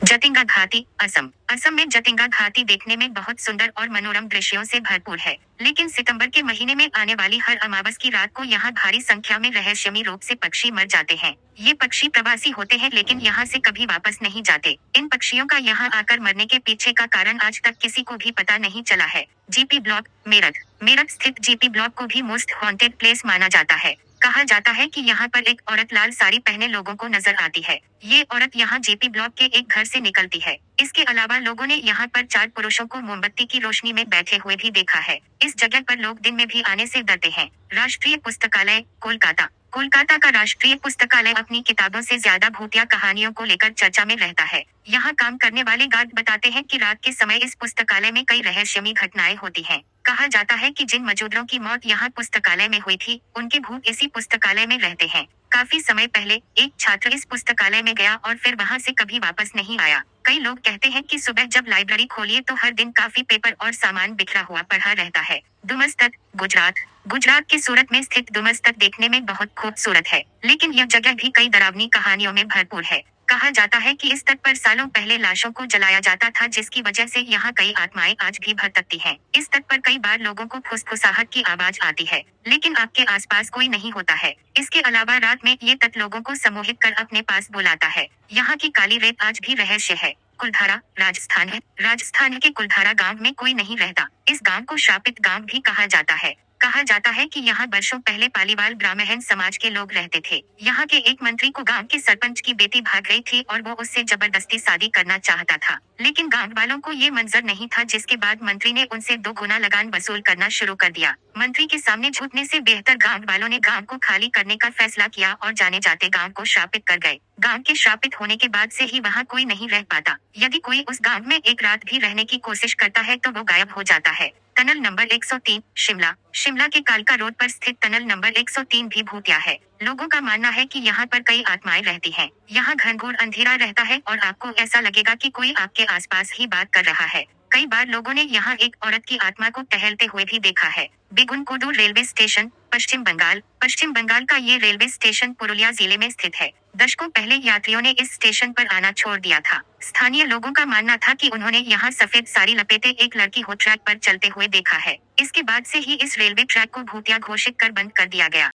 जतिंगा घाटी, असम। असम में जतिंगा घाटी देखने में बहुत सुंदर और मनोरम दृश्यों से भरपूर है। लेकिन सितंबर के महीने में आने वाली हर अमावस की रात को यहाँ भारी संख्या में रहस्यमयी रूप से पक्षी मर जाते हैं। ये पक्षी प्रवासी होते हैं लेकिन यहाँ से कभी वापस नहीं जाते। इन पक्षियों का यहाँ आकर मरने के पीछे का कारण आज तक किसी को भी पता नहीं चला है। GP block, Meerut. मेरठ स्थित जीपी ब्लॉक को भी मोस्ट हॉन्टेड प्लेस माना जाता है। कहा जाता है कि यहाँ पर एक औरत लाल साड़ी पहने लोगों को नजर आती है। ये औरत यहाँ जेपी ब्लॉक के एक घर से निकलती है। इसके अलावा लोगों ने यहाँ पर 4 पुरुषों को मोमबत्ती की रोशनी में बैठे हुए भी देखा है। इस जगह पर लोग दिन में भी आने से डरते हैं। राष्ट्रीय पुस्तकालय, कोलकाता। कोलकाता का राष्ट्रीय पुस्तकालय अपनी किताबों से ज्यादा भूतिया कहानियों को लेकर चर्चा में रहता है। यहाँ काम करने वाले गार्ड बताते हैं कि रात के समय इस पुस्तकालय में कई रहस्यमयी घटनाएं होती हैं। कहा जाता है कि जिन मजदूरों की मौत यहाँ पुस्तकालय में हुई थी, उनके भूत इसी पुस्तकालय में रहते हैं। काफी समय पहले एक छात्र इस पुस्तकालय में गया और फिर वहाँ से कभी वापस नहीं आया। कई लोग कहते हैं कि सुबह जब लाइब्रेरी खोलिए तो हर दिन काफी पेपर और सामान बिखरा हुआ पड़ा रहता है। दुमस्तक, गुजरात। गुजरात के सूरत में स्थित दुमस्तक देखने में बहुत खूबसूरत है, लेकिन यह जगह भी कई डरावनी कहानियों में भरपूर है। कहा जाता है कि इस तट पर सालों पहले लाशों को जलाया जाता था, जिसकी वजह से यहाँ कई आत्माएं आज भी भटकती हैं। इस तट पर कई बार लोगों को फुसफुसाहट की आवाज आती है, लेकिन आपके आसपास कोई नहीं होता है। इसके अलावा रात में ये तट लोगों को सम्मोहित कर अपने पास बुलाता है। यहाँ की काली रेत आज भी रहस्य है। कुलधारा, राजस्थान है। राजस्थान के कुलधारा गांव में कोई नहीं रहता। इस गांव को शापित गांव भी कहा जाता है। कहा जाता है कि यहाँ वर्षों पहले पालीवाल ब्राह्मण समाज के लोग रहते थे। यहाँ के एक मंत्री को गांव के सरपंच की बेटी भाग गई थी और वो उससे जबरदस्ती शादी करना चाहता था, लेकिन गांव वालों को ये मंजूर नहीं था, जिसके बाद मंत्री ने उनसे 2 गुना लगान वसूल करना शुरू कर दिया। मंत्री के सामने झूठने से बेहतर गांव वालों ने गांव को खाली करने का फैसला किया और जाने जाते गांव को श्रापित कर गए। गांव के श्रापित होने के बाद से ही वहाँ कोई नहीं रह पाता। यदि कोई उस गांव में एक रात भी रहने की कोशिश करता है तो वो गायब हो जाता है। Tunnel number 103, Shimla. शिमला के कालका रोड पर स्थित टनल नंबर 103 भी भूतिया है। लोगों का मानना है कि यहाँ पर कई आत्माएं रहती हैं। यहाँ घनघोर अंधेरा रहता है और आपको ऐसा लगेगा कि कोई आपके आसपास ही बात कर रहा है। कई बार लोगों ने यहाँ एक औरत की आत्मा को टहलते हुए भी देखा है। बेगुनकुडू रेलवे स्टेशन, पश्चिम बंगाल। पश्चिम बंगाल का ये रेलवे स्टेशन पुरुलिया जिले में स्थित है। दशकों पहले यात्रियों ने इस स्टेशन पर आना छोड़ दिया था। स्थानीय लोगों का मानना था कि उन्होंने यहाँ सफेद साड़ी लपेटे एक लड़की को ट्रैक पर चलते हुए देखा है। इसके बाद से ही इस रेलवे ट्रैक को भूतिया घोषित कर बंद कर दिया गया।